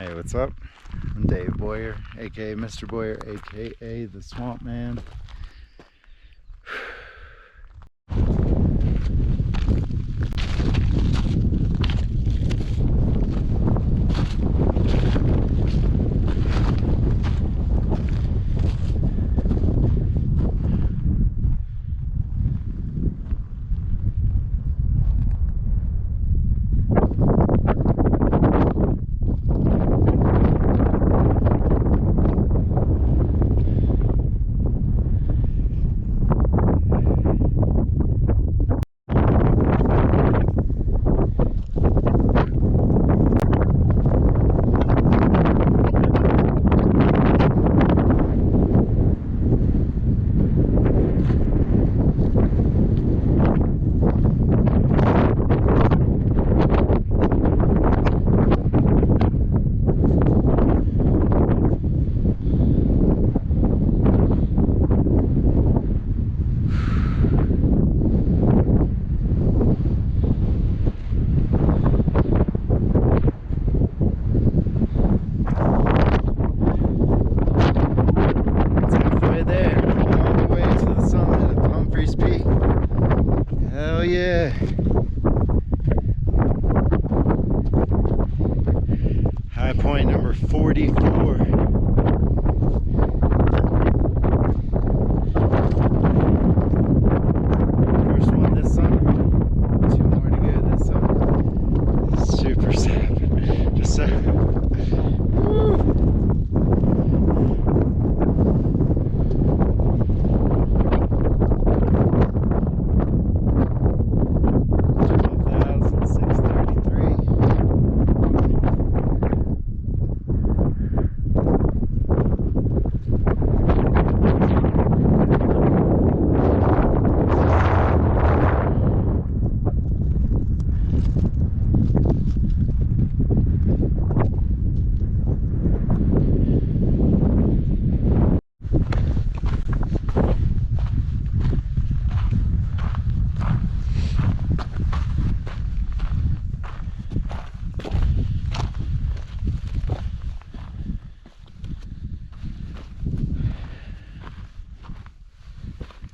Hey, what's up? I'm Dave Boyer, aka Mr. Boyer, aka the Swamp Man. Hell yeah. High point number 44. First one this summer. 2 more to go this summer. Super sad. Just so. Woo.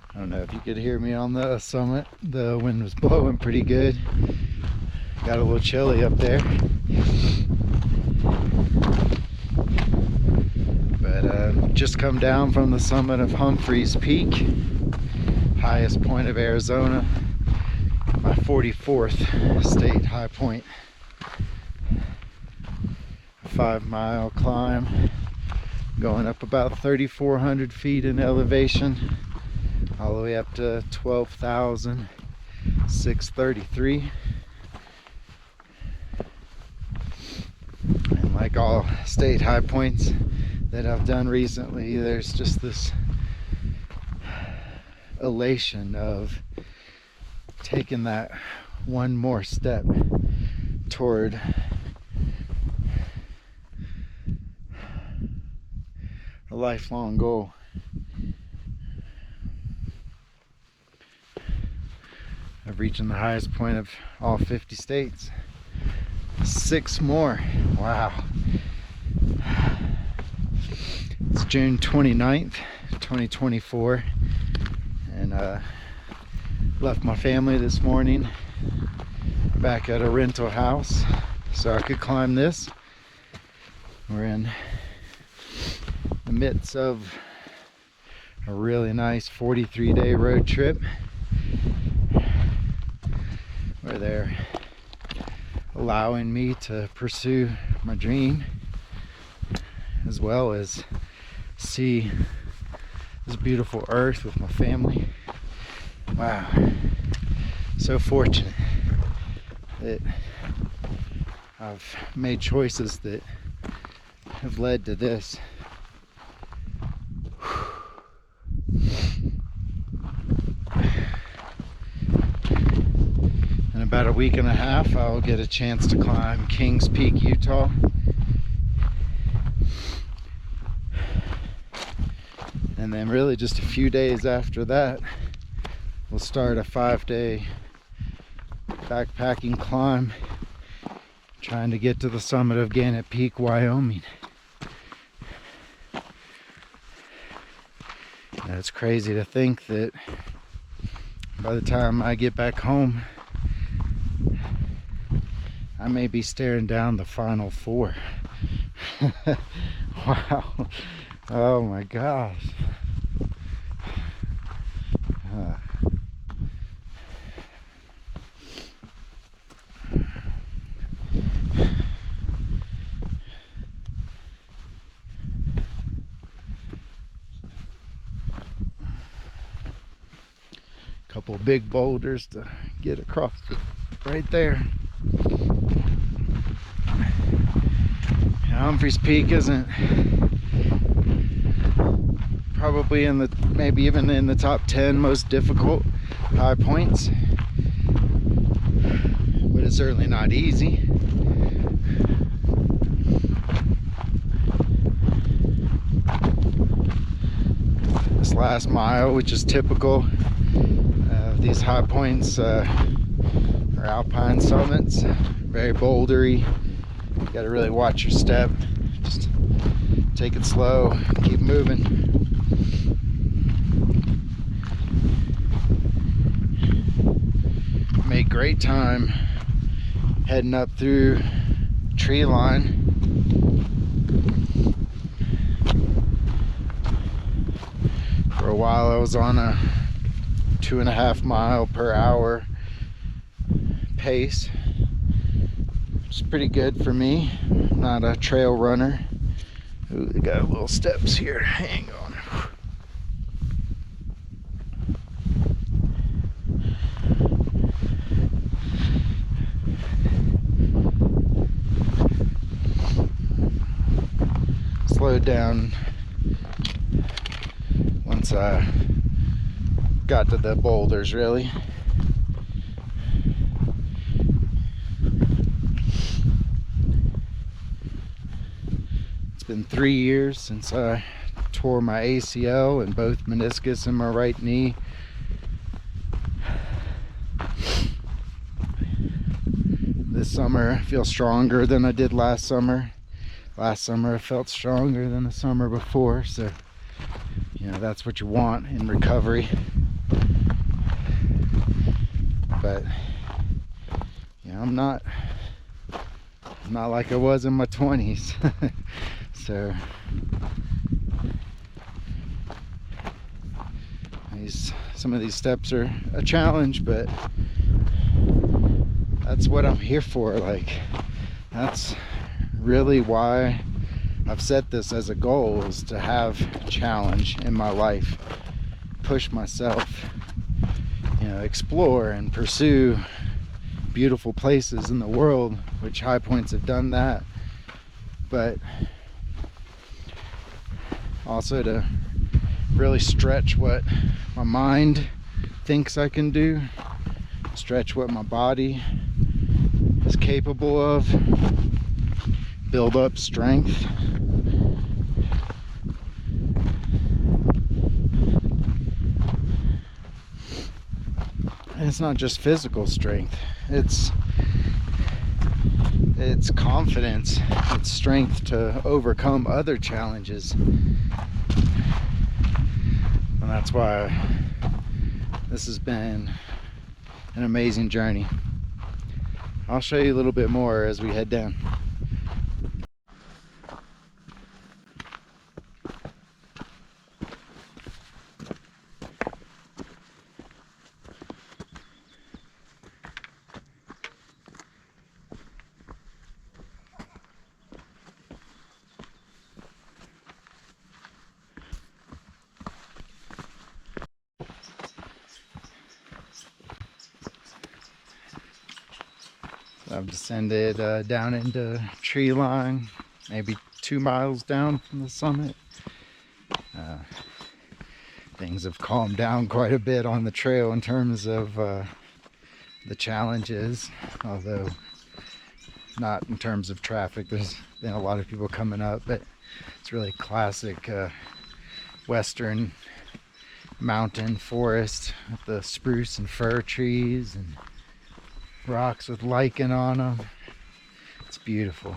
I don't know if you could hear me on the summit. The wind was blowing pretty good. Got a little chilly up there. But just come down from the summit of Humphrey's Peak, highest point of Arizona, my 44th state high point. A 5-mile climb, going up about 3,400 feet in elevation, all the way up to 12,633. And like all state high points that I've done recently, there's just this elation of taking that one more step toward a lifelong goal. Of reaching the highest point of all 50 states. 6 more. Wow. It's June 29th, 2024. And left my family this morning back at a rental house so I could climb this. We're in the midst of a really nice 43-day road trip where they're allowing me to pursue my dream as well as see this beautiful earth with my family. Wow, so fortunate that I've made choices that have led to this. In about a week and a half, I'll get a chance to climb Kings Peak, Utah. And then really just a few days after that, we'll start a 5-day backpacking climb trying to get to the summit of Gannett Peak, Wyoming. And it's crazy to think that by the time I get back home, I may be staring down the final 4. Wow. Oh my gosh. Couple big boulders to get across right there. Humphrey's Peak isn't probably in the, maybe even in the top 10 most difficult high points, but it's certainly not easy. This last mile, which is typical of these high points or alpine summits, very bouldery. You gotta really watch your step. Just take it slow, keep moving. Made great time heading up through tree line. For a while I was on a 2.5 mile per hour pace. It's pretty good for me. I'm not a trail runner. Ooh, they got little steps here. Hang on. Slowed down once I got to the boulders, really. It's been 3 years since I tore my ACL and both meniscus in my right knee. This summer I feel stronger than I did last summer. Last summer I felt stronger than the summer before, so you know, that's what you want in recovery. But you know, I'm not like I was in my 20s. So some of these steps are a challenge, but that's what I'm here for. Like, that's really why I've set this as a goal, is to have a challenge in my life, push myself, you know, explore and pursue beautiful places in the world, which high points have done that, but also to really stretch what my mind thinks I can do, stretch what my body is capable of, build up strength. And it's not just physical strength, it's confidence, it's strength to overcome other challenges. And that's why this has been an amazing journey. I'll show you a little bit more as we head down. I've descended down into tree line, maybe 2 miles down from the summit. Things have calmed down quite a bit on the trail in terms of the challenges, although not in terms of traffic. There's been a lot of people coming up, but it's really classic western mountain forest with the spruce and fir trees and rocks with lichen on them. It's beautiful.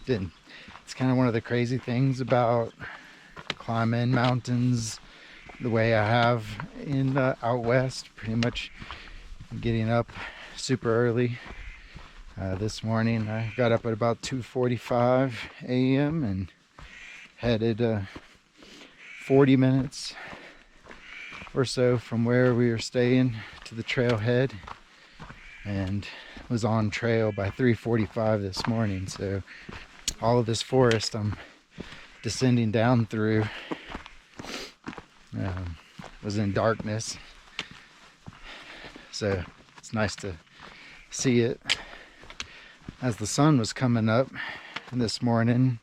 It's kind of one of the crazy things about climbing mountains the way I have in out west. Pretty much getting up super early. This morning I got up at about 2:45 a.m. and headed 40 minutes or so from where we were staying to the trailhead, and was on trail by 3:45 this morning. So all of this forest I'm descending down through was in darkness, so it's nice to see it as the sun was coming up this morning.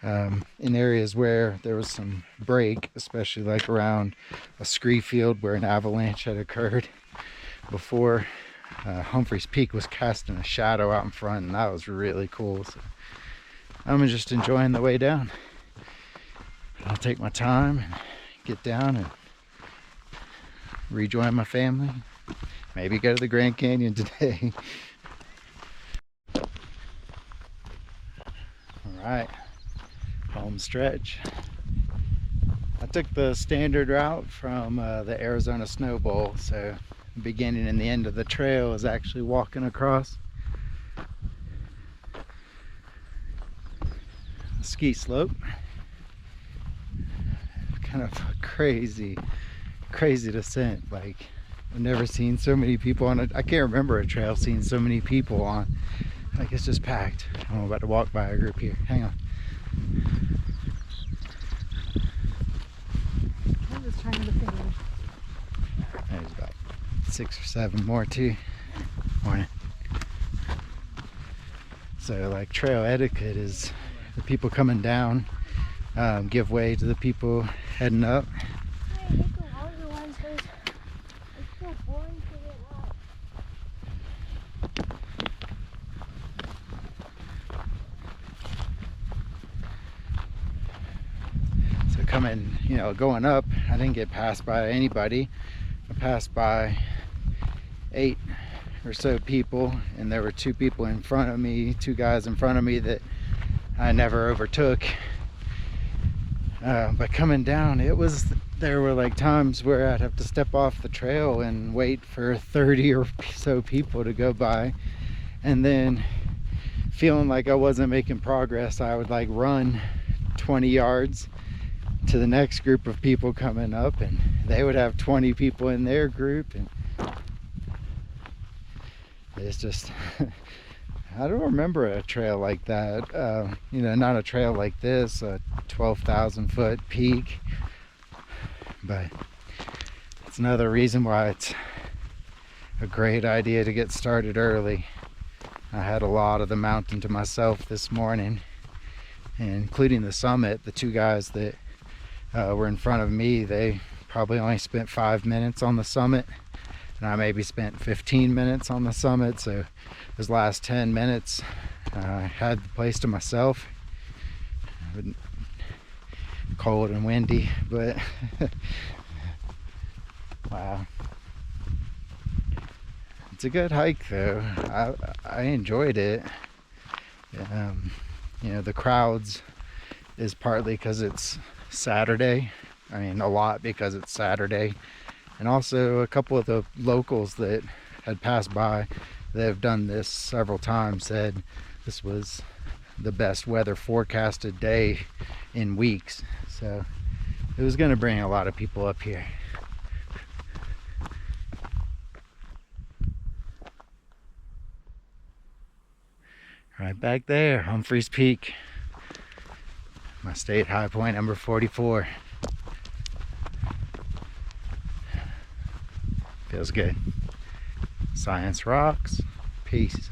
In areas where there was some break, especially like around a scree field where an avalanche had occurred before, Humphrey's Peak was casting a shadow out in front, and that was really cool. So I'm just enjoying the way down. I'll take my time and get down and rejoin my family. Maybe go to the Grand Canyon today. All right, home stretch. I took the standard route from the Arizona Snow Bowl, so the beginning and the end of the trail is actually walking across a ski slope. Kind of a crazy descent. Like, I've never seen so many people on it. I can't remember a trail seeing so many people on. Like, it's just packed. I'm about to walk by a group here. Hang on. I'm just trying to finish. There's about 6 or 7 more too. Morning. So like, trail etiquette is the people coming down give way to the people heading up. I hate the longer ones because it's so boring to get up. So coming, going up, I didn't get passed by anybody. I passed by 8 or so people, and there were 2 people in front of me, 2 guys in front of me that I never overtook. But coming down, there were like times where I'd have to step off the trail and wait for 30 or so people to go by, and then feeling like I wasn't making progress, I would like run 20 yards to the next group of people coming up, and they would have 20 people in their group, and it's just I don't remember a trail like that. Not a trail like this, a 12,000 foot peak, but it's another reason why it's a great idea to get started early. I had a lot of the mountain to myself this morning, including the summit. The 2 guys that were in front of me, they probably only spent 5 minutes on the summit, and I maybe spent 15 minutes on the summit. So those last 10 minutes I had the place to myself. Cold and windy, but wow, it's a good hike though. I enjoyed it. The crowds is partly because it's Saturday. I mean, a lot because it's Saturday, and also a couple of the locals that had passed by that have done this several times said this was the best weather forecasted day in weeks. So it was going to bring a lot of people up here. Right back there, Humphrey's Peak, my state high point number 44. Feels good. Science rocks. Peace.